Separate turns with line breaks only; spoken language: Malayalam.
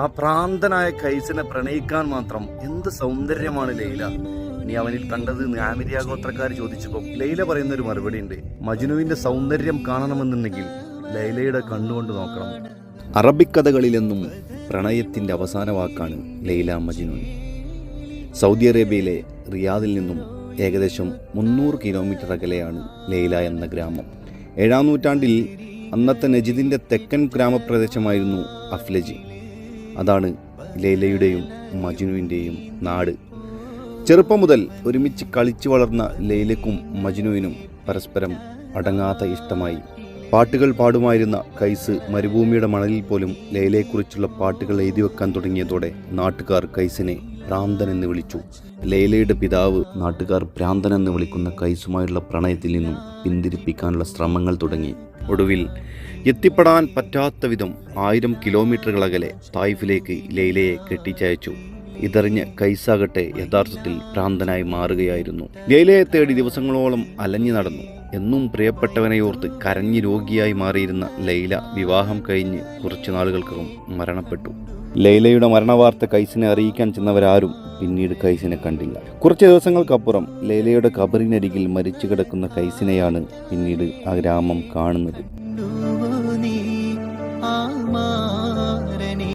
ആ ഭ്രാന്തനായ കൈസിനെ പ്രണയിക്കാൻ മാത്രം എന്ത് സൗന്ദര്യമാണ് ലൈല. ഇനി അവനിൽ കണ്ടത് ആമിരിയ ഗോത്രക്കാർ ചോദിച്ചപ്പോൾ ലൈല പറയുന്ന ഒരു മറുപടി ഉണ്ട്: മജ്നുവിന്റെ സൗന്ദര്യം കാണണമെന്നുണ്ടെങ്കിൽ ലൈലയുടെ കണ്ണുകൊണ്ട് നോക്കണം. അറബിക് കഥകളിലെന്നും പ്രണയത്തിന്റെ അവസാന വാക്കാണ് ലൈല മജ്നു. സൗദി അറേബ്യയിലെ റിയാദിൽ നിന്നും ഏകദേശം 300 കിലോമീറ്റർ അകലെയാണ് ലൈല എന്ന ഗ്രാമം. 7-ാം നൂറ്റാണ്ടിൽ അന്നത്തെ നജിദിൻ്റെ തെക്കൻ ഗ്രാമപ്രദേശമായിരുന്നു അഫ്ലജ്. അതാണ് ലൈലയുടെയും മജ്നുവിൻ്റെയും നാട്. ചെറുപ്പം മുതൽ ഒരുമിച്ച് കളിച്ചു വളർന്ന ലൈലയ്ക്കും മജ്നുവിനും പരസ്പരം അടങ്ങാത്ത ഇഷ്ടമായി. പാട്ടുകൾ പാടുമായിരുന്ന കൈസ് മരുഭൂമിയുടെ മണലിൽ പോലും ലൈലയെക്കുറിച്ചുള്ള പാട്ടുകൾ എഴുതി വെക്കാൻ തുടങ്ങിയതോടെ നാട്ടുകാർ കൈസിനെ ഭ്രാന്തൻ എന്ന് വിളിച്ചു. ലൈലയുടെ പിതാവ് നാട്ടുകാർ ഭ്രാന്തൻ എന്ന് വിളിക്കുന്ന കൈസുമായുള്ള പ്രണയത്തിൽ നിന്നും പിന്തിരിപ്പിക്കാനുള്ള ശ്രമങ്ങൾ തുടങ്ങി. ഒടുവിൽ എത്തിപ്പെടാൻ പറ്റാത്ത വിധം 1000 കിലോമീറ്ററുകൾ അകലെ തായിഫിലേക്ക് ലൈലയെ കെട്ടിച്ചയച്ചു. ഇതറിഞ്ഞ് കൈസാകട്ടെ യഥാർത്ഥത്തിൽ ഭ്രാന്തനായി മാറുകയായിരുന്നു. ലൈലയെ തേടി ദിവസങ്ങളോളം അലഞ്ഞു നടന്നു. എന്നും പ്രിയപ്പെട്ടവനെയോർത്ത് കരഞ്ഞു രോഗിയായി മാറിയിരുന്ന ലൈല വിവാഹം കഴിഞ്ഞ് കുറച്ചു നാളുകൾക്കകം മരണപ്പെട്ടു. ലൈലയുടെ മരണവാർത്ത കൈസിനെ അറിയിക്കാൻ ചെന്നവരാരും പിന്നീട് കൈസിനെ കണ്ടില്ല. കുറച്ച് ദിവസങ്ങൾക്കപ്പുറം ലൈലയുടെ ഖബറിനരികിൽ മരിച്ചു കിടക്കുന്ന കൈസിനെയാണ് പിന്നീട് ആ ഗ്രാമം കാണുന്നത്.